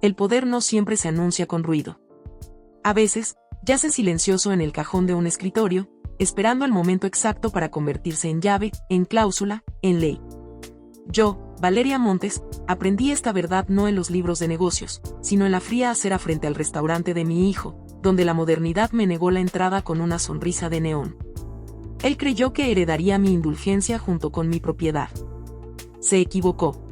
El poder no siempre se anuncia con ruido. A veces, yace silencioso en el cajón de un escritorio, esperando el momento exacto para convertirse en llave, en cláusula, en ley. Yo, Valeria Montes, aprendí esta verdad no en los libros de negocios, sino en la fría acera frente al restaurante de mi hijo, donde la modernidad me negó la entrada con una sonrisa de neón. Él creyó que heredaría mi indulgencia junto con mi propiedad. Se equivocó.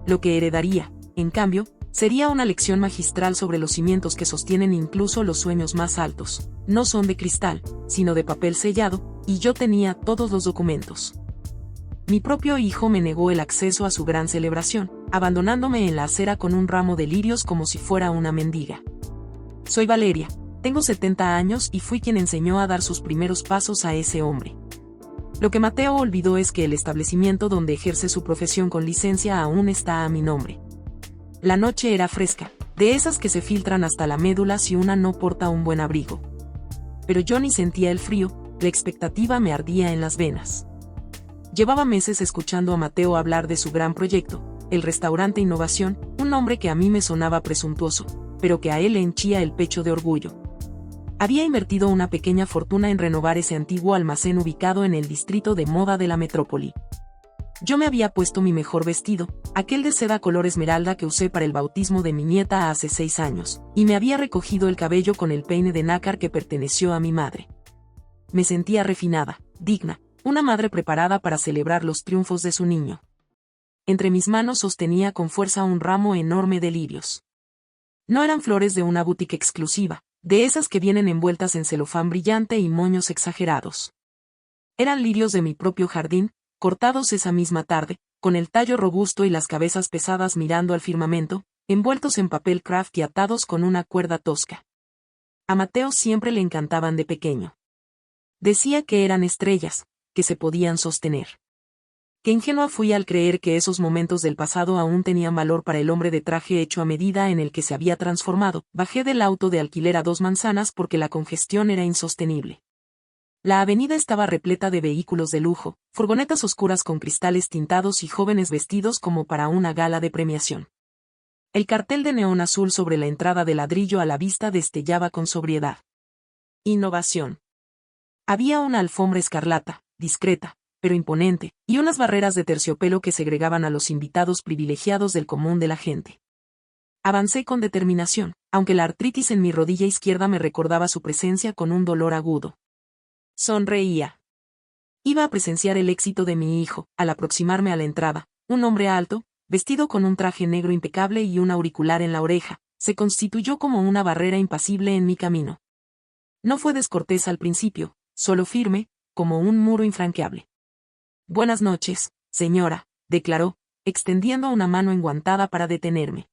Lo que heredaría, en cambio, sería una lección magistral sobre los cimientos que sostienen incluso los sueños más altos. No son de cristal, sino de papel sellado, y yo tenía todos los documentos. Mi propio hijo me negó el acceso a su gran celebración, abandonándome en la acera con un ramo de lirios como si fuera una mendiga. Soy Valeria, tengo 70 años y fui quien enseñó a dar sus primeros pasos a ese hombre. Lo que Mateo olvidó es que el establecimiento donde ejerce su profesión con licencia aún está a mi nombre. La noche era fresca, de esas que se filtran hasta la médula si una no porta un buen abrigo. Pero yo ni sentía el frío, la expectativa me ardía en las venas. Llevaba meses escuchando a Mateo hablar de su gran proyecto, el restaurante Innovación, un nombre que a mí me sonaba presuntuoso, pero que a él le henchía el pecho de orgullo. Había invertido una pequeña fortuna en renovar ese antiguo almacén ubicado en el distrito de moda de la metrópoli. Yo me había puesto mi mejor vestido, aquel de seda color esmeralda que usé para el bautismo de mi nieta hace 6 años, y me había recogido el cabello con el peine de nácar que perteneció a mi madre. Me sentía refinada, digna, una madre preparada para celebrar los triunfos de su niño. Entre mis manos sostenía con fuerza un ramo enorme de lirios. No eran flores de una boutique exclusiva, de esas que vienen envueltas en celofán brillante y moños exagerados. Eran lirios de mi propio jardín, cortados esa misma tarde, con el tallo robusto y las cabezas pesadas mirando al firmamento, envueltos en papel craft y atados con una cuerda tosca. A Mateo siempre le encantaban de pequeño. Decía que eran estrellas, que se podían sostener. Qué ingenua fui al creer que esos momentos del pasado aún tenían valor para el hombre de traje hecho a medida en el que se había transformado. Bajé del auto de alquiler a 2 manzanas porque la congestión era insostenible. La avenida estaba repleta de vehículos de lujo, furgonetas oscuras con cristales tintados y jóvenes vestidos como para una gala de premiación. El cartel de neón azul sobre la entrada de ladrillo a la vista destellaba con sobriedad. Innovación. Había una alfombra escarlata, discreta, pero imponente, y unas barreras de terciopelo que segregaban a los invitados privilegiados del común de la gente. Avancé con determinación, aunque la artritis en mi rodilla izquierda me recordaba su presencia con un dolor agudo. Sonreía. Iba a presenciar el éxito de mi hijo. Al aproximarme a la entrada, un hombre alto, vestido con un traje negro impecable y un auricular en la oreja, se constituyó como una barrera impasible en mi camino. No fue descortés al principio, solo firme, como un muro infranqueable. Buenas noches, señora, declaró, extendiendo una mano enguantada para detenerme.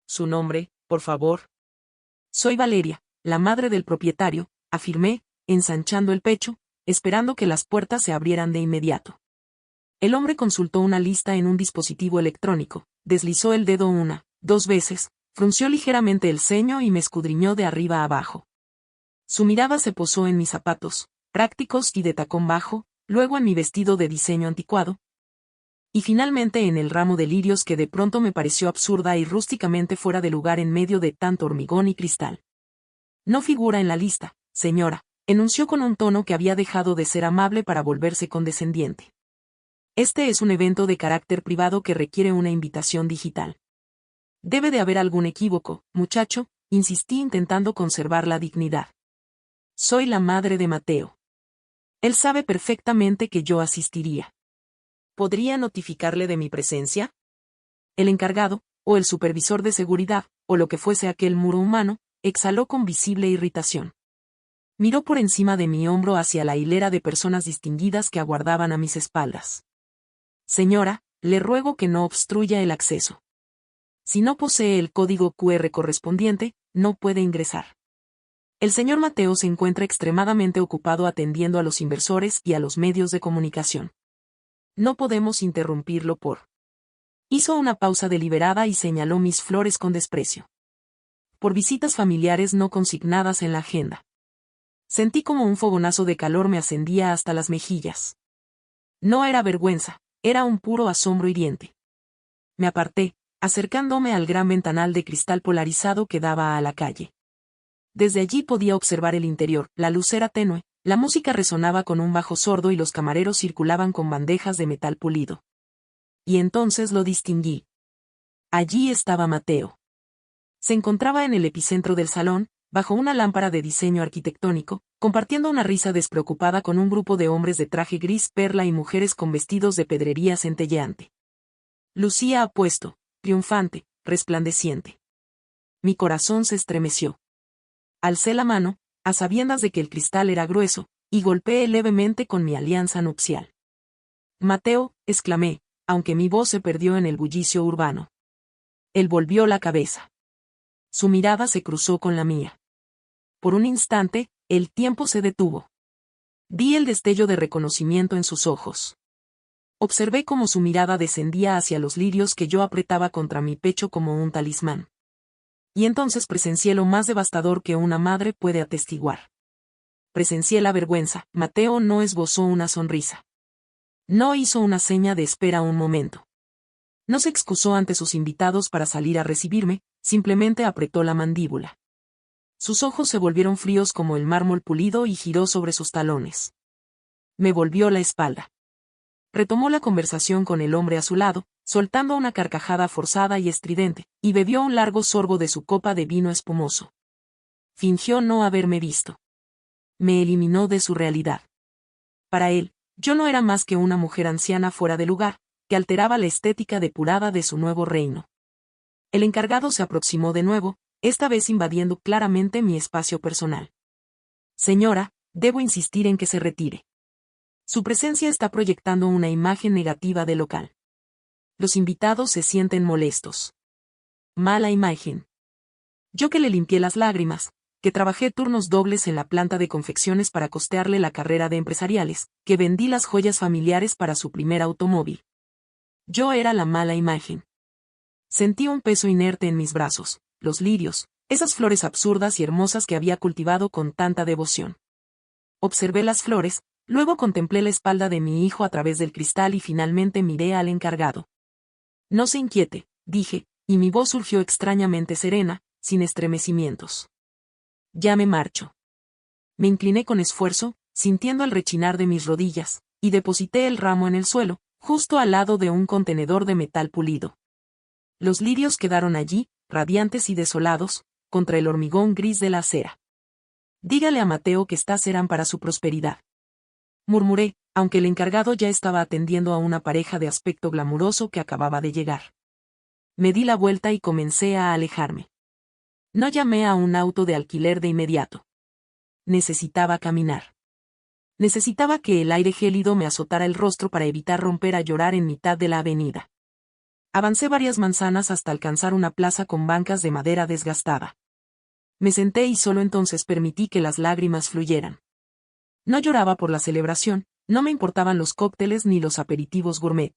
¿Su nombre, por favor? Soy Valeria, la madre del propietario, afirmé, ensanchando el pecho, esperando que las puertas se abrieran de inmediato. El hombre consultó una lista en un dispositivo electrónico, deslizó el dedo 1, 2 veces, frunció ligeramente el ceño y me escudriñó de arriba a abajo. Su mirada se posó en mis zapatos, prácticos y de tacón bajo, luego en mi vestido de diseño anticuado, y finalmente en el ramo de lirios que de pronto me pareció absurda y rústicamente fuera de lugar en medio de tanto hormigón y cristal. No figura en la lista, señora, enunció con un tono que había dejado de ser amable para volverse condescendiente. Este es un evento de carácter privado que requiere una invitación digital. Debe de haber algún equívoco, muchacho, insistí intentando conservar la dignidad. Soy la madre de Mateo. Él sabe perfectamente que yo asistiría. ¿Podría notificarle de mi presencia? El encargado, o el supervisor de seguridad, o lo que fuese aquel muro humano, exhaló con visible irritación. Miró por encima de mi hombro hacia la hilera de personas distinguidas que aguardaban a mis espaldas. Señora, le ruego que no obstruya el acceso. Si no posee el código QR correspondiente, no puede ingresar. El señor Mateo se encuentra extremadamente ocupado atendiendo a los inversores y a los medios de comunicación. No podemos interrumpirlo por... Hizo una pausa deliberada y señaló mis flores con desprecio. Por visitas familiares no consignadas en la agenda. Sentí como un fogonazo de calor me ascendía hasta las mejillas. No era vergüenza, era un puro asombro hiriente. Me aparté, acercándome al gran ventanal de cristal polarizado que daba a la calle. Desde allí podía observar el interior, la luz era tenue, la música resonaba con un bajo sordo y los camareros circulaban con bandejas de metal pulido. Y entonces lo distinguí. Allí estaba Mateo. Se encontraba en el epicentro del salón, bajo una lámpara de diseño arquitectónico, compartiendo una risa despreocupada con un grupo de hombres de traje gris perla y mujeres con vestidos de pedrería centelleante. Lucía apuesto, triunfante, resplandeciente. Mi corazón se estremeció. Alcé la mano, a sabiendas de que el cristal era grueso, y golpeé levemente con mi alianza nupcial. Mateo, exclamé, aunque mi voz se perdió en el bullicio urbano. Él volvió la cabeza. Su mirada se cruzó con la mía. Por un instante, el tiempo se detuvo. Vi el destello de reconocimiento en sus ojos. Observé cómo su mirada descendía hacia los lirios que yo apretaba contra mi pecho como un talismán. Y entonces presencié lo más devastador que una madre puede atestiguar. Presencié la vergüenza. Mateo no esbozó una sonrisa. No hizo una seña de espera un momento. No se excusó ante sus invitados para salir a recibirme, simplemente apretó la mandíbula. Sus ojos se volvieron fríos como el mármol pulido y giró sobre sus talones. Me volvió la espalda. Retomó la conversación con el hombre a su lado, soltando una carcajada forzada y estridente, y bebió un largo sorbo de su copa de vino espumoso. Fingió no haberme visto. Me eliminó de su realidad. Para él, yo no era más que una mujer anciana fuera de lugar, que alteraba la estética depurada de su nuevo reino. El encargado se aproximó de nuevo, esta vez invadiendo claramente mi espacio personal. Señora, debo insistir en que se retire. Su presencia está proyectando una imagen negativa del local. Los invitados se sienten molestos. Mala imagen. Yo que le limpié las lágrimas, que trabajé turnos dobles en la planta de confecciones para costearle la carrera de empresariales, que vendí las joyas familiares para su primer automóvil. Yo era la mala imagen. Sentí un peso inerte en mis brazos, los lirios, esas flores absurdas y hermosas que había cultivado con tanta devoción. Observé las flores, luego contemplé la espalda de mi hijo a través del cristal y finalmente miré al encargado. No se inquiete, dije, y mi voz surgió extrañamente serena, sin estremecimientos. Ya me marcho. Me incliné con esfuerzo, sintiendo el rechinar de mis rodillas, y deposité el ramo en el suelo, justo al lado de un contenedor de metal pulido. Los lirios quedaron allí, radiantes y desolados, contra el hormigón gris de la acera. Dígale a Mateo que estas eran para su prosperidad. Murmuré, aunque el encargado ya estaba atendiendo a una pareja de aspecto glamuroso que acababa de llegar. Me di la vuelta y comencé a alejarme. No llamé a un auto de alquiler de inmediato. Necesitaba caminar. Necesitaba que el aire gélido me azotara el rostro para evitar romper a llorar en mitad de la avenida. Avancé varias manzanas hasta alcanzar una plaza con bancas de madera desgastada. Me senté y solo entonces permití que las lágrimas fluyeran. No lloraba por la celebración, no me importaban los cócteles ni los aperitivos gourmet.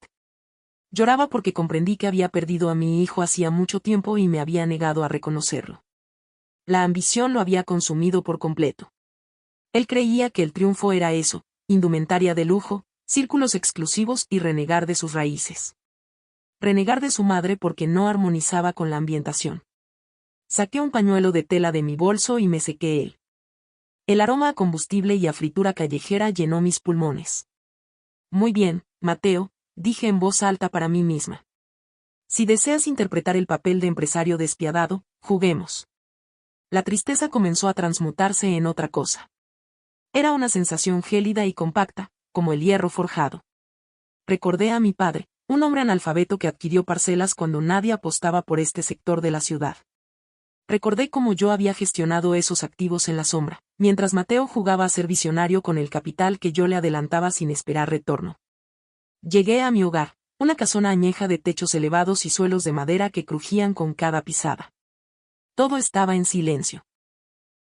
Lloraba porque comprendí que había perdido a mi hijo hacía mucho tiempo y me había negado a reconocerlo. La ambición lo había consumido por completo. Él creía que el triunfo era eso, indumentaria de lujo, círculos exclusivos y renegar de sus raíces. Renegar de su madre porque no armonizaba con la ambientación. Saqué un pañuelo de tela de mi bolso y me sequé él. El aroma a combustible y a fritura callejera llenó mis pulmones. Muy bien, Mateo, dije en voz alta para mí misma. Si deseas interpretar el papel de empresario despiadado, juguemos. La tristeza comenzó a transmutarse en otra cosa. Era una sensación gélida y compacta, como el hierro forjado. Recordé a mi padre, un hombre analfabeto que adquirió parcelas cuando nadie apostaba por este sector de la ciudad. Recordé cómo yo había gestionado esos activos en la sombra, mientras Mateo jugaba a ser visionario con el capital que yo le adelantaba sin esperar retorno. Llegué a mi hogar, una casona añeja de techos elevados y suelos de madera que crujían con cada pisada. Todo estaba en silencio.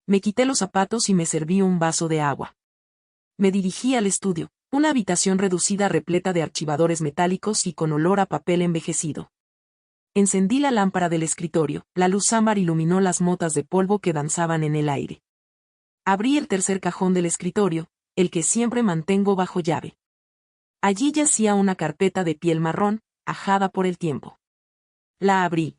Me quité los zapatos y me serví un vaso de agua. Me dirigí al estudio, una habitación reducida repleta de archivadores metálicos y con olor a papel envejecido. Encendí la lámpara del escritorio, la luz ámbar iluminó las motas de polvo que danzaban en el aire. Abrí el tercer cajón del escritorio, el que siempre mantengo bajo llave. Allí yacía una carpeta de piel marrón, ajada por el tiempo. La abrí.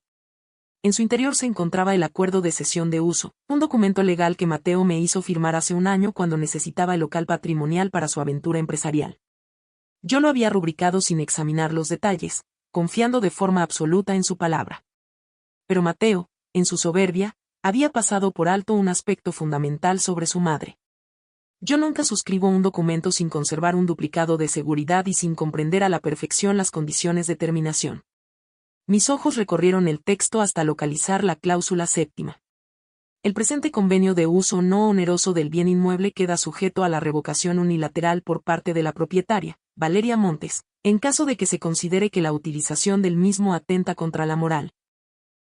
En su interior se encontraba el acuerdo de cesión de uso, un documento legal que Mateo me hizo firmar hace un año cuando necesitaba el local patrimonial para su aventura empresarial. Yo lo había rubricado sin examinar los detalles, confiando de forma absoluta en su palabra. Pero Mateo, en su soberbia, había pasado por alto un aspecto fundamental sobre su madre. Yo nunca suscribo un documento sin conservar un duplicado de seguridad y sin comprender a la perfección las condiciones de terminación. Mis ojos recorrieron el texto hasta localizar la cláusula séptima. El presente convenio de uso no oneroso del bien inmueble queda sujeto a la revocación unilateral por parte de la propietaria, Valeria Montes, en caso de que se considere que la utilización del mismo atenta contra la moral,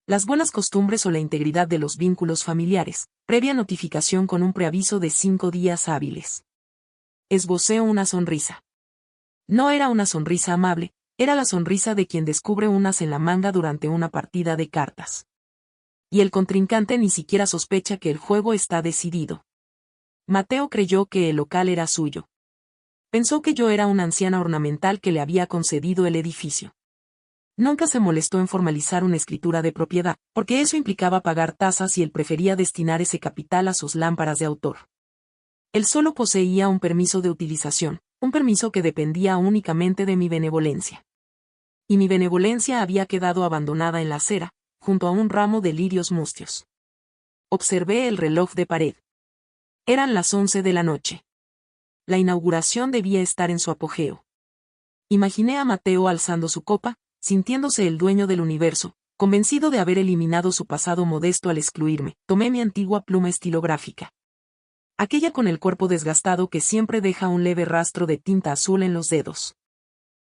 las buenas costumbres o la integridad de los vínculos familiares, previa notificación con un preaviso de 5 días hábiles. Esbocé una sonrisa. No era una sonrisa amable, era la sonrisa de quien descubre un as en la manga durante una partida de cartas. Y el contrincante ni siquiera sospecha que el juego está decidido. Mateo creyó que el local era suyo. Pensó que yo era una anciana ornamental que le había concedido el edificio. Nunca se molestó en formalizar una escritura de propiedad, porque eso implicaba pagar tasas y él prefería destinar ese capital a sus lámparas de autor. Él solo poseía un permiso de utilización, un permiso que dependía únicamente de mi benevolencia. Y mi benevolencia había quedado abandonada en la acera, junto a un ramo de lirios mustios. Observé el reloj de pared. Eran las 11 de la noche. La inauguración debía estar en su apogeo. Imaginé a Mateo alzando su copa, sintiéndose el dueño del universo, convencido de haber eliminado su pasado modesto al excluirme. Tomé mi antigua pluma estilográfica. Aquella con el cuerpo desgastado que siempre deja un leve rastro de tinta azul en los dedos.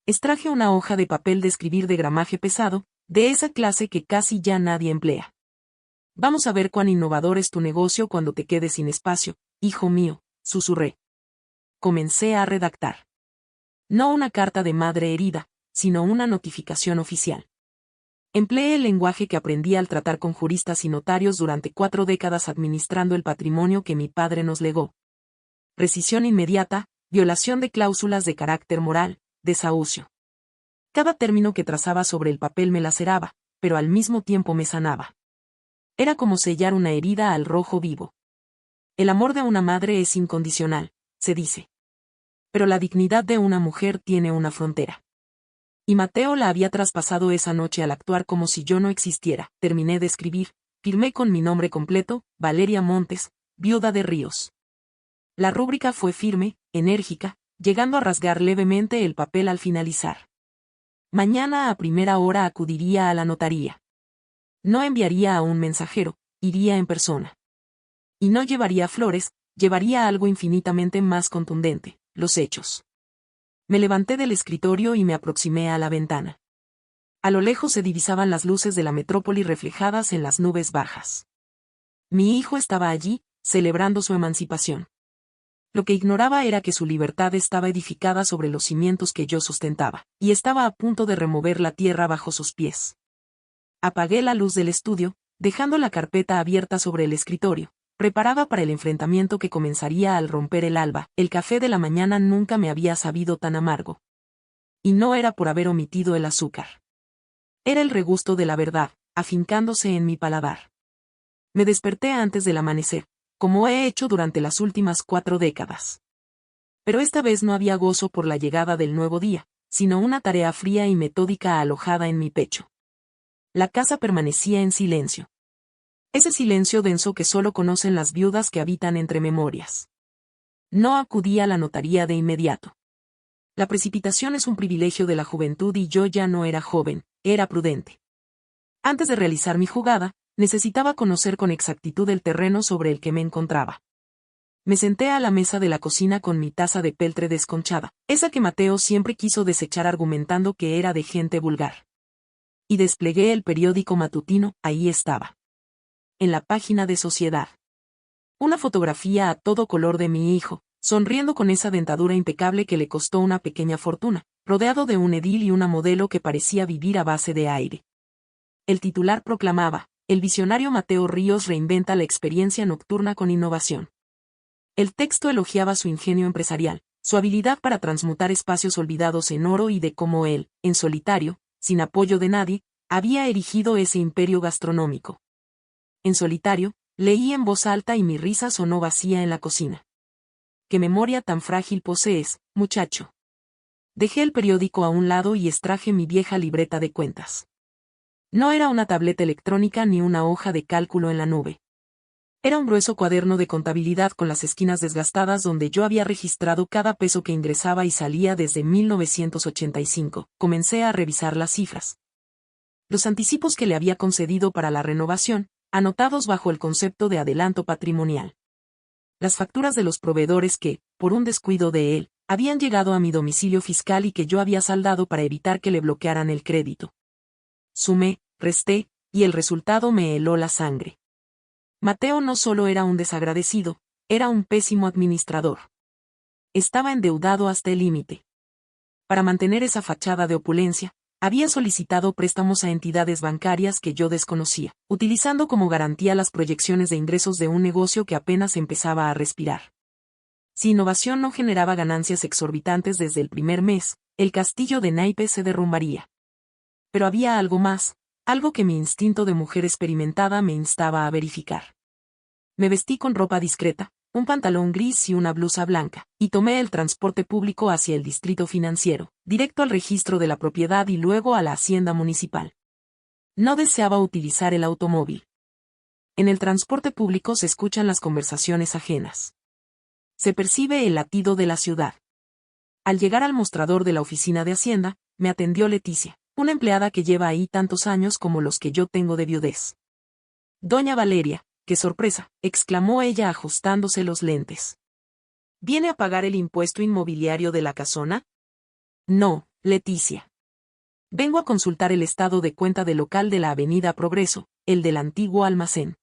Extraje una hoja de papel de escribir de gramaje pesado, de esa clase que casi ya nadie emplea. Vamos a ver cuán innovador es tu negocio cuando te quedes sin espacio, hijo mío, susurré. Comencé a redactar. No una carta de madre herida, sino una notificación oficial. Empleé el lenguaje que aprendí al tratar con juristas y notarios durante 4 décadas administrando el patrimonio que mi padre nos legó. Rescisión inmediata, violación de cláusulas de carácter moral, desahucio. Cada término que trazaba sobre el papel me laceraba, pero al mismo tiempo me sanaba. Era como sellar una herida al rojo vivo. El amor de una madre es incondicional, se dice. Pero la dignidad de una mujer tiene una frontera. Y Mateo la había traspasado esa noche al actuar como si yo no existiera. Terminé de escribir, firmé con mi nombre completo, Valeria Montes, viuda de Ríos. La rúbrica fue firme, enérgica, llegando a rasgar levemente el papel al finalizar. Mañana a primera hora acudiría a la notaría. No enviaría a un mensajero, iría en persona. Y no llevaría flores, llevaría algo infinitamente más contundente, los hechos. Me levanté del escritorio y me aproximé a la ventana. A lo lejos se divisaban las luces de la metrópoli reflejadas en las nubes bajas. Mi hijo estaba allí, celebrando su emancipación. Lo que ignoraba era que su libertad estaba edificada sobre los cimientos que yo sustentaba, y estaba a punto de remover la tierra bajo sus pies. Apagué la luz del estudio, dejando la carpeta abierta sobre el escritorio. Preparaba para el enfrentamiento que comenzaría al romper el alba. El café de la mañana nunca me había sabido tan amargo. Y no era por haber omitido el azúcar. Era el regusto de la verdad, afincándose en mi paladar. Me desperté antes del amanecer, como he hecho durante las últimas 4 décadas. Pero esta vez no había gozo por la llegada del nuevo día, sino una tarea fría y metódica alojada en mi pecho. La casa permanecía en silencio. Ese silencio denso que solo conocen las viudas que habitan entre memorias. No acudí a la notaría de inmediato. La precipitación es un privilegio de la juventud y yo ya no era joven, era prudente. Antes de realizar mi jugada, necesitaba conocer con exactitud el terreno sobre el que me encontraba. Me senté a la mesa de la cocina con mi taza de peltre desconchada, esa que Mateo siempre quiso desechar argumentando que era de gente vulgar. Y desplegué el periódico matutino, ahí estaba. En la página de Sociedad. Una fotografía a todo color de mi hijo, sonriendo con esa dentadura impecable que le costó una pequeña fortuna, rodeado de un edil y una modelo que parecía vivir a base de aire. El titular proclamaba, el visionario Mateo Ríos reinventa la experiencia nocturna con innovación. El texto elogiaba su ingenio empresarial, su habilidad para transmutar espacios olvidados en oro y de cómo él, en solitario, sin apoyo de nadie, había erigido ese imperio gastronómico. En solitario, leí en voz alta y mi risa sonó vacía en la cocina. ¿Qué memoria tan frágil posees, muchacho? Dejé el periódico a un lado y extraje mi vieja libreta de cuentas. No era una tableta electrónica ni una hoja de cálculo en la nube. Era un grueso cuaderno de contabilidad con las esquinas desgastadas donde yo había registrado cada peso que ingresaba y salía desde 1985. Comencé a revisar las cifras. Los anticipos que le había concedido para la renovación, anotados bajo el concepto de adelanto patrimonial. Las facturas de los proveedores que, por un descuido de él, habían llegado a mi domicilio fiscal y que yo había saldado para evitar que le bloquearan el crédito. Sumé, resté, y el resultado me heló la sangre. Mateo no solo era un desagradecido, era un pésimo administrador. Estaba endeudado hasta el límite. Para mantener esa fachada de opulencia, había solicitado préstamos a entidades bancarias que yo desconocía, utilizando como garantía las proyecciones de ingresos de un negocio que apenas empezaba a respirar. Si innovación no generaba ganancias exorbitantes desde el primer mes, el castillo de naipes se derrumbaría. Pero había algo más, algo que mi instinto de mujer experimentada me instaba a verificar. Me vestí con ropa discreta, un pantalón gris y una blusa blanca, y tomé el transporte público hacia el distrito financiero, directo al registro de la propiedad y luego a la hacienda municipal. No deseaba utilizar el automóvil. En el transporte público se escuchan las conversaciones ajenas. Se percibe el latido de la ciudad. Al llegar al mostrador de la oficina de Hacienda, me atendió Leticia, una empleada que lleva ahí tantos años como los que yo tengo de viudez. Doña Valeria, ¡qué sorpresa!, exclamó ella ajustándose los lentes. ¿Viene a pagar el impuesto inmobiliario de la casona? No, Leticia. Vengo a consultar el estado de cuenta del local de la Avenida Progreso, el del antiguo almacén.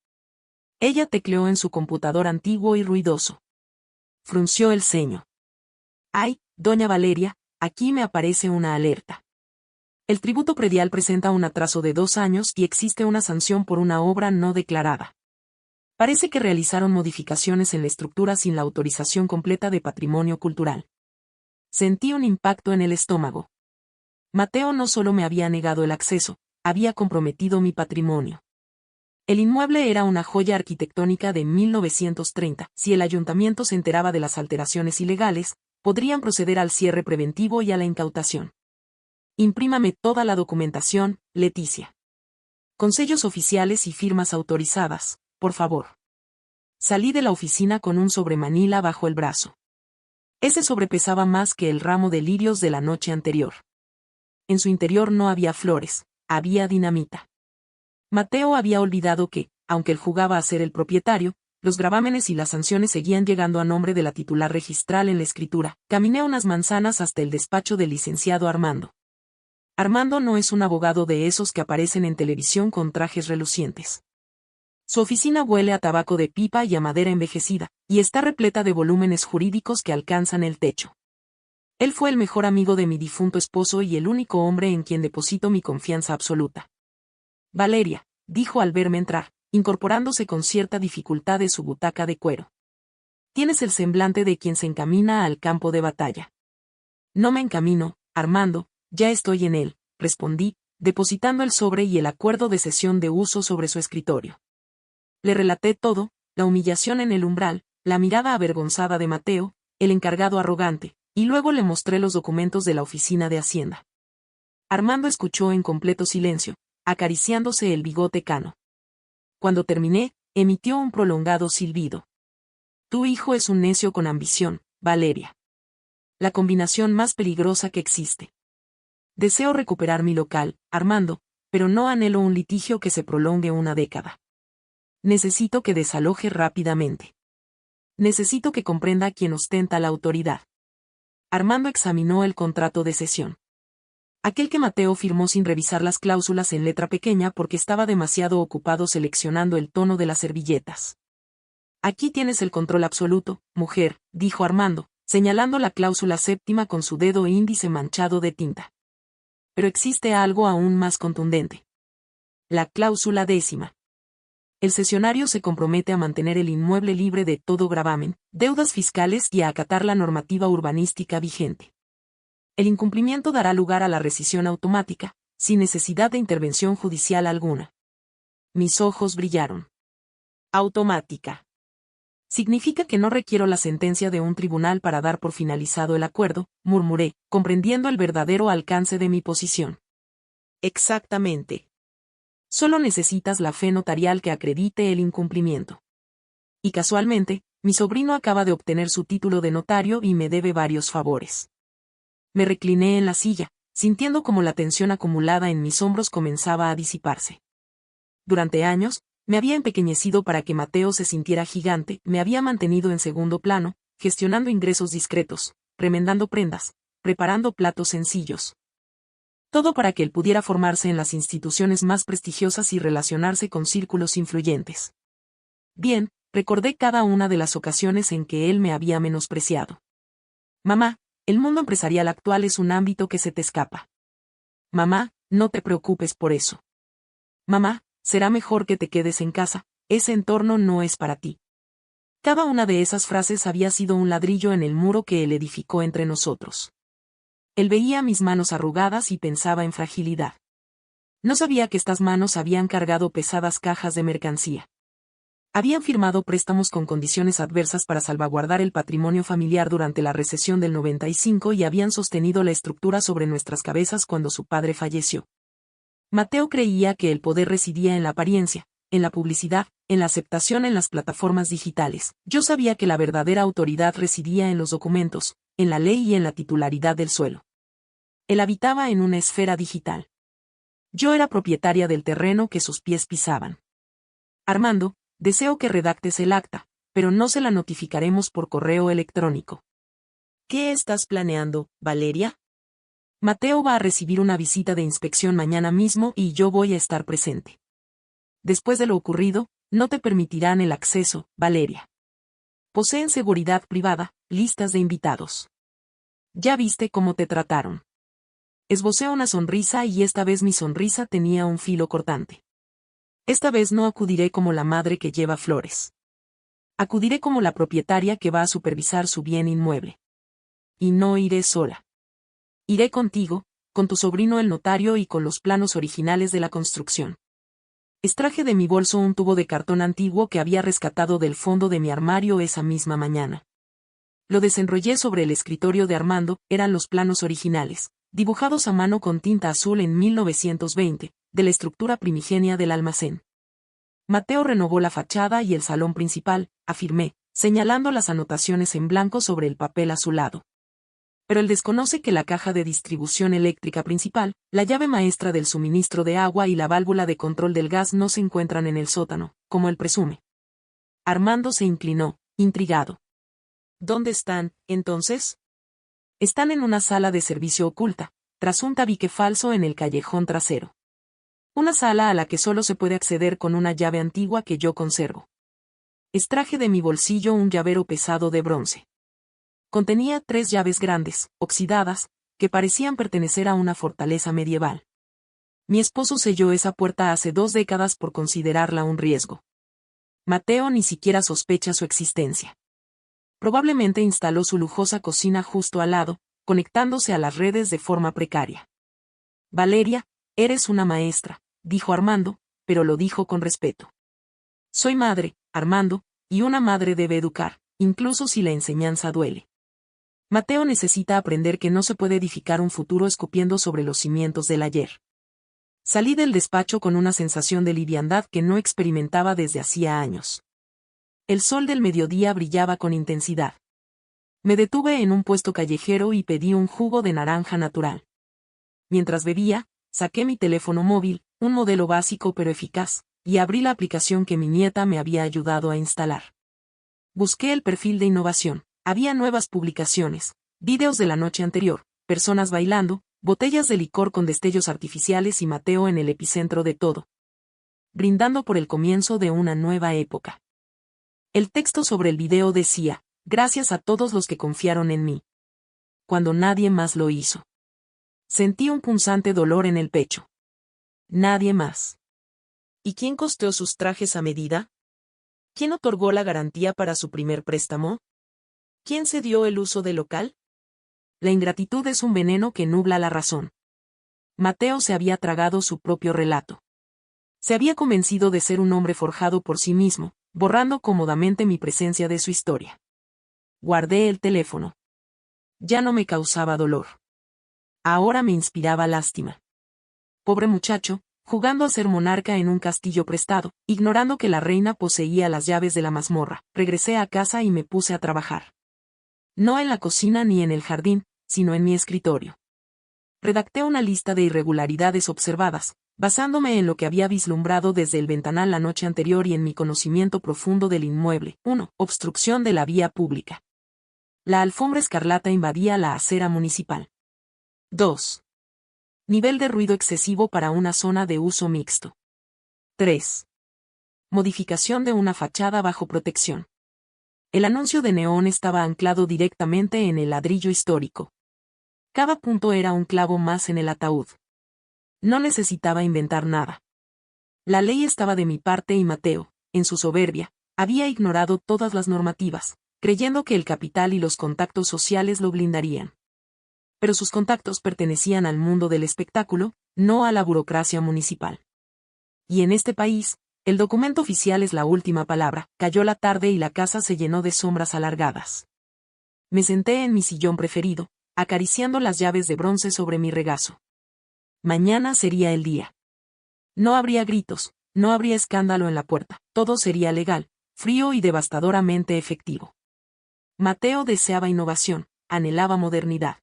Ella tecleó en su computador antiguo y ruidoso. Frunció el ceño. Ay, doña Valeria, aquí me aparece una alerta. El tributo predial presenta un atraso de 2 años y existe una sanción por una obra no declarada. Parece que realizaron modificaciones en la estructura sin la autorización completa de patrimonio cultural. Sentí un impacto en el estómago. Mateo no solo me había negado el acceso, había comprometido mi patrimonio. El inmueble era una joya arquitectónica de 1930. Si el ayuntamiento se enteraba de las alteraciones ilegales, podrían proceder al cierre preventivo y a la incautación. Imprímame toda la documentación, Leticia. Con sellos oficiales y firmas autorizadas, por favor. Salí de la oficina con un sobremanila bajo el brazo. Ese sobrepesaba más que el ramo de lirios de la noche anterior. En su interior no había flores, había dinamita. Mateo había olvidado que, aunque él jugaba a ser el propietario, los gravámenes y las sanciones seguían llegando a nombre de la titular registral en la escritura. Caminé unas manzanas hasta el despacho del licenciado Armando. Armando no es un abogado de esos que aparecen en televisión con trajes relucientes. Su oficina huele a tabaco de pipa y a madera envejecida, y está repleta de volúmenes jurídicos que alcanzan el techo. Él fue el mejor amigo de mi difunto esposo y el único hombre en quien deposito mi confianza absoluta. Valeria, dijo al verme entrar, incorporándose con cierta dificultad de su butaca de cuero. Tienes el semblante de quien se encamina al campo de batalla. No me encamino, Armando, ya estoy en él, respondí, depositando el sobre y el acuerdo de cesión de uso sobre su escritorio. Le relaté todo, la humillación en el umbral, la mirada avergonzada de Mateo, el encargado arrogante, y luego le mostré los documentos de la oficina de Hacienda. Armando escuchó en completo silencio, acariciándose el bigote cano. Cuando terminé, emitió un prolongado silbido. Tu hijo es un necio con ambición, Valeria. La combinación más peligrosa que existe. Deseo recuperar mi local, Armando, pero no anhelo un litigio que se prolongue una década. Necesito que desaloje rápidamente. Necesito que comprenda quién ostenta la autoridad. Armando examinó el contrato de cesión. Aquel que Mateo firmó sin revisar las cláusulas en letra pequeña porque estaba demasiado ocupado seleccionando el tono de las servilletas. Aquí tienes el control absoluto, mujer, dijo Armando, señalando la cláusula 7ª con su dedo índice manchado de tinta. Pero existe algo aún más contundente. La cláusula 10ª. El cesionario se compromete a mantener el inmueble libre de todo gravamen, deudas fiscales y a acatar la normativa urbanística vigente. El incumplimiento dará lugar a la rescisión automática, sin necesidad de intervención judicial alguna. Mis ojos brillaron. Automática. Significa que no requiero la sentencia de un tribunal para dar por finalizado el acuerdo, murmuré, comprendiendo el verdadero alcance de mi posición. Exactamente. Solo necesitas la fe notarial que acredite el incumplimiento. Y casualmente, mi sobrino acaba de obtener su título de notario y me debe varios favores. Me recliné en la silla, sintiendo como la tensión acumulada en mis hombros comenzaba a disiparse. Durante años, me había empequeñecido para que Mateo se sintiera gigante, me había mantenido en segundo plano, gestionando ingresos discretos, remendando prendas, preparando platos sencillos. Todo para que él pudiera formarse en las instituciones más prestigiosas y relacionarse con círculos influyentes. Bien, recordé cada una de las ocasiones en que él me había menospreciado. Mamá, el mundo empresarial actual es un ámbito que se te escapa. Mamá, no te preocupes por eso. Mamá, será mejor que te quedes en casa, ese entorno no es para ti. Cada una de esas frases había sido un ladrillo en el muro que él edificó entre nosotros. Él veía mis manos arrugadas y pensaba en fragilidad. No sabía que estas manos habían cargado pesadas cajas de mercancía. Habían firmado préstamos con condiciones adversas para salvaguardar el patrimonio familiar durante la recesión del 95 y habían sostenido la estructura sobre nuestras cabezas cuando su padre falleció. Mateo creía que el poder residía en la apariencia, en la publicidad, en la aceptación en las plataformas digitales. Yo sabía que la verdadera autoridad residía en los documentos, en la ley y en la titularidad del suelo. Él habitaba en una esfera digital. Yo era propietaria del terreno que sus pies pisaban. Armando, deseo que redactes el acta, pero no se la notificaremos por correo electrónico. ¿Qué estás planeando, Valeria? Mateo va a recibir una visita de inspección mañana mismo y yo voy a estar presente. Después de lo ocurrido, no te permitirán el acceso, Valeria. Poseen seguridad privada, listas de invitados. Ya viste cómo te trataron. Esbocé una sonrisa y esta vez mi sonrisa tenía un filo cortante. Esta vez no acudiré como la madre que lleva flores. Acudiré como la propietaria que va a supervisar su bien inmueble. Y no iré sola. Iré contigo, con tu sobrino el notario y con los planos originales de la construcción. Extraje de mi bolso un tubo de cartón antiguo que había rescatado del fondo de mi armario esa misma mañana. Lo desenrollé sobre el escritorio de Armando, eran los planos originales, dibujados a mano con tinta azul en 1920, de la estructura primigenia del almacén. Mateo renovó la fachada y el salón principal, afirmé, señalando las anotaciones en blanco sobre el papel azulado. Pero él desconoce que la caja de distribución eléctrica principal, la llave maestra del suministro de agua y la válvula de control del gas no se encuentran en el sótano, como él presume. Armando se inclinó, intrigado. ¿Dónde están, entonces? Están en una sala de servicio oculta, tras un tabique falso en el callejón trasero. Una sala a la que solo se puede acceder con una llave antigua que yo conservo. Extraje de mi bolsillo un llavero pesado de bronce. Contenía 3 llaves grandes, oxidadas, que parecían pertenecer a una fortaleza medieval. Mi esposo selló esa puerta hace 2 décadas por considerarla un riesgo. Mateo ni siquiera sospecha su existencia. Probablemente instaló su lujosa cocina justo al lado, conectándose a las redes de forma precaria. Valeria, eres una maestra, dijo Armando, pero lo dijo con respeto. Soy madre, Armando, y una madre debe educar, incluso si la enseñanza duele. Mateo necesita aprender que no se puede edificar un futuro escupiendo sobre los cimientos del ayer. Salí del despacho con una sensación de liviandad que no experimentaba desde hacía años. El sol del mediodía brillaba con intensidad. Me detuve en un puesto callejero y pedí un jugo de naranja natural. Mientras bebía, saqué mi teléfono móvil, un modelo básico pero eficaz, y abrí la aplicación que mi nieta me había ayudado a instalar. Busqué el perfil de innovación. Había nuevas publicaciones, vídeos de la noche anterior, personas bailando, botellas de licor con destellos artificiales y Mateo en el epicentro de todo. Brindando por el comienzo de una nueva época. El texto sobre el video decía, gracias a todos los que confiaron en mí. Cuando nadie más lo hizo. Sentí un punzante dolor en el pecho. Nadie más. ¿Y quién costeó sus trajes a medida? ¿Quién otorgó la garantía para su primer préstamo? ¿Quién se dio el uso del local? La ingratitud es un veneno que nubla la razón. Mateo se había tragado su propio relato. Se había convencido de ser un hombre forjado por sí mismo, borrando cómodamente mi presencia de su historia. Guardé el teléfono. Ya no me causaba dolor. Ahora me inspiraba lástima. Pobre muchacho, jugando a ser monarca en un castillo prestado, ignorando que la reina poseía las llaves de la mazmorra. Regresé a casa y me puse a trabajar. No en la cocina ni en el jardín, sino en mi escritorio. Redacté una lista de irregularidades observadas, basándome en lo que había vislumbrado desde el ventanal la noche anterior y en mi conocimiento profundo del inmueble. 1. Obstrucción de la vía pública. La alfombra escarlata invadía la acera municipal. 2. Nivel de ruido excesivo para una zona de uso mixto. 3. Modificación de una fachada bajo protección. El anuncio de neón estaba anclado directamente en el ladrillo histórico. Cada punto era un clavo más en el ataúd. No necesitaba inventar nada. La ley estaba de mi parte y Mateo, en su soberbia, había ignorado todas las normativas, creyendo que el capital y los contactos sociales lo blindarían. Pero sus contactos pertenecían al mundo del espectáculo, no a la burocracia municipal. Y en este país, el documento oficial es la última palabra. Cayó la tarde y la casa se llenó de sombras alargadas. Me senté en mi sillón preferido, acariciando las llaves de bronce sobre mi regazo. Mañana sería el día. No habría gritos, no habría escándalo en la puerta, todo sería legal, frío y devastadoramente efectivo. Mateo deseaba innovación, anhelaba modernidad.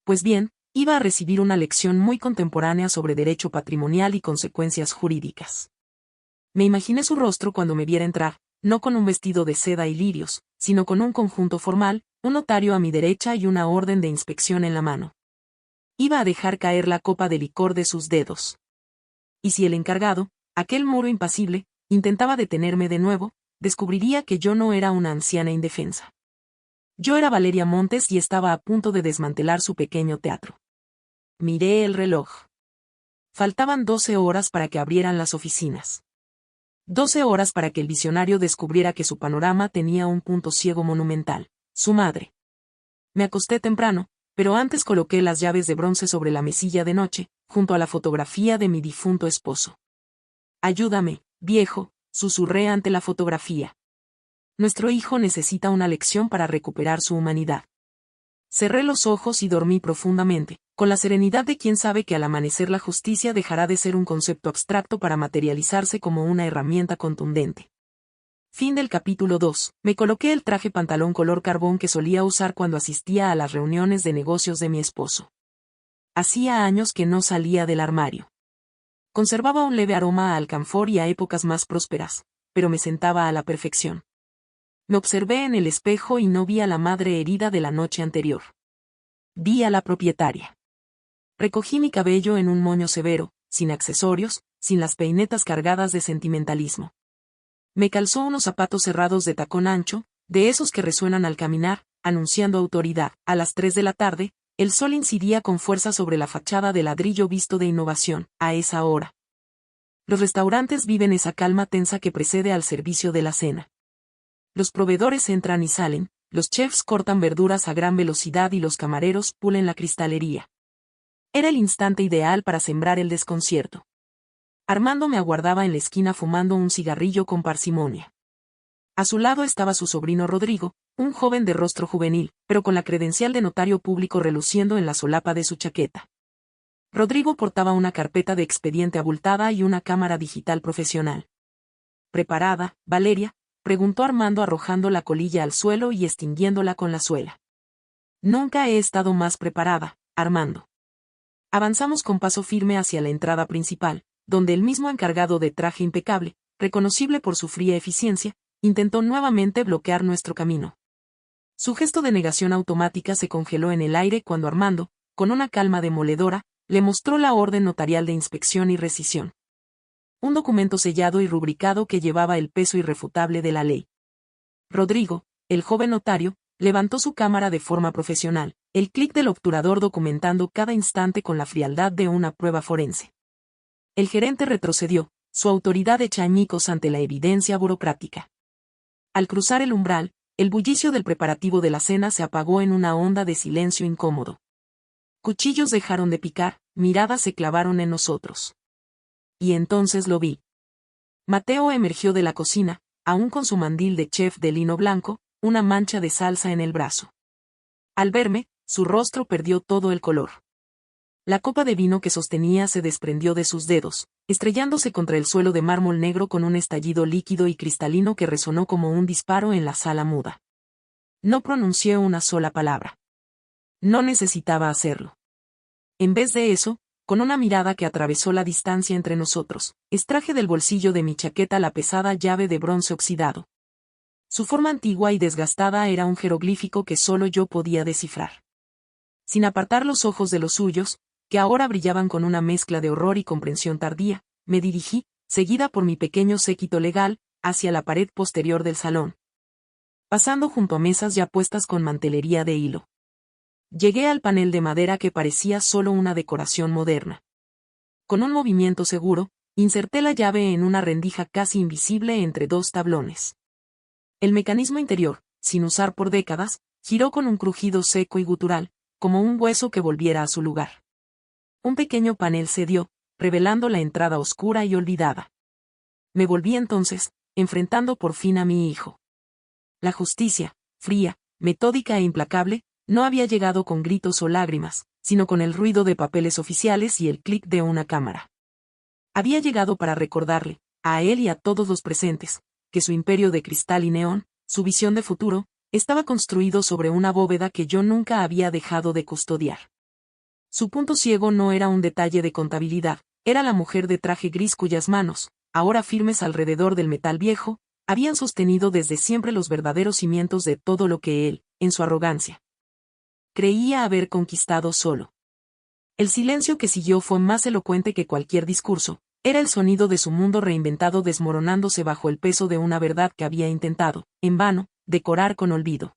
Pues bien, iba a recibir una lección muy contemporánea sobre derecho patrimonial y consecuencias jurídicas. Me imaginé su rostro cuando me viera entrar, no con un vestido de seda y lirios, sino con un conjunto formal, un notario a mi derecha y una orden de inspección en la mano. Iba a dejar caer la copa de licor de sus dedos. Y si el encargado, aquel muro impasible, intentaba detenerme de nuevo, descubriría que yo no era una anciana indefensa. Yo era Valeria Montes y estaba a punto de desmantelar su pequeño teatro. Miré el reloj. Faltaban 12 horas para que abrieran las oficinas. 12 horas para que el visionario descubriera que su panorama tenía un punto ciego monumental, su madre. Me acosté temprano, pero antes coloqué las llaves de bronce sobre la mesilla de noche, junto a la fotografía de mi difunto esposo. Ayúdame, viejo, susurré ante la fotografía. Nuestro hijo necesita una lección para recuperar su humanidad. Cerré los ojos y dormí profundamente, con la serenidad de quien sabe que al amanecer la justicia dejará de ser un concepto abstracto para materializarse como una herramienta contundente. Fin del capítulo 2. Me coloqué el traje pantalón color carbón que solía usar cuando asistía a las reuniones de negocios de mi esposo. Hacía años que no salía del armario. Conservaba un leve aroma a alcanfor y a épocas más prósperas, pero me sentaba a la perfección. Me observé en el espejo y no vi a la madre herida de la noche anterior. Vi a la propietaria. Recogí mi cabello en un moño severo, sin accesorios, sin las peinetas cargadas de sentimentalismo. Me calzó unos zapatos cerrados de tacón ancho, de esos que resuenan al caminar, anunciando autoridad. A las 3 de la tarde, el sol incidía con fuerza sobre la fachada de ladrillo visto de innovación. A esa hora, los restaurantes viven esa calma tensa que precede al servicio de la cena. Los proveedores entran y salen, los chefs cortan verduras a gran velocidad y los camareros pulen la cristalería. Era el instante ideal para sembrar el desconcierto. Armando me aguardaba en la esquina fumando un cigarrillo con parsimonia. A su lado estaba su sobrino Rodrigo, un joven de rostro juvenil, pero con la credencial de notario público reluciendo en la solapa de su chaqueta. Rodrigo portaba una carpeta de expediente abultada y una cámara digital profesional. ¿Preparada, Valeria?, preguntó Armando arrojando la colilla al suelo y extinguiéndola con la suela. Nunca he estado más preparada, Armando. Avanzamos con paso firme hacia la entrada principal, donde el mismo encargado de traje impecable, reconocible por su fría eficiencia, intentó nuevamente bloquear nuestro camino. Su gesto de negación automática se congeló en el aire cuando Armando, con una calma demoledora, le mostró la orden notarial de inspección y rescisión. Un documento sellado y rubricado que llevaba el peso irrefutable de la ley. Rodrigo, el joven notario, levantó su cámara de forma profesional, el clic del obturador documentando cada instante con la frialdad de una prueba forense. El gerente retrocedió, su autoridad hecha añicos ante la evidencia burocrática. Al cruzar el umbral, el bullicio del preparativo de la cena se apagó en una onda de silencio incómodo. Cuchillos dejaron de picar, miradas se clavaron en nosotros. Y entonces lo vi. Mateo emergió de la cocina, aún con su mandil de chef de lino blanco, una mancha de salsa en el brazo. Al verme, su rostro perdió todo el color. La copa de vino que sostenía se desprendió de sus dedos, estrellándose contra el suelo de mármol negro con un estallido líquido y cristalino que resonó como un disparo en la sala muda. No pronuncié una sola palabra. No necesitaba hacerlo. En vez de eso, con una mirada que atravesó la distancia entre nosotros, extraje del bolsillo de mi chaqueta la pesada llave de bronce oxidado. Su forma antigua y desgastada era un jeroglífico que solo yo podía descifrar. Sin apartar los ojos de los suyos, que ahora brillaban con una mezcla de horror y comprensión tardía, me dirigí, seguida por mi pequeño séquito legal, hacia la pared posterior del salón, pasando junto a mesas ya puestas con mantelería de hilo. Llegué al panel de madera que parecía solo una decoración moderna. Con un movimiento seguro, inserté la llave en una rendija casi invisible entre dos tablones. El mecanismo interior, sin usar por décadas, giró con un crujido seco y gutural, como un hueso que volviera a su lugar. Un pequeño panel cedió, revelando la entrada oscura y olvidada. Me volví entonces, enfrentando por fin a mi hijo. La justicia, fría, metódica e implacable, no había llegado con gritos o lágrimas, sino con el ruido de papeles oficiales y el clic de una cámara. Había llegado para recordarle, a él y a todos los presentes, que su imperio de cristal y neón, su visión de futuro, estaba construido sobre una bóveda que yo nunca había dejado de custodiar. Su punto ciego no era un detalle de contabilidad, era la mujer de traje gris cuyas manos, ahora firmes alrededor del metal viejo, habían sostenido desde siempre los verdaderos cimientos de todo lo que él, en su arrogancia, creía haber conquistado solo. El silencio que siguió fue más elocuente que cualquier discurso, era el sonido de su mundo reinventado desmoronándose bajo el peso de una verdad que había intentado, en vano, decorar con olvido.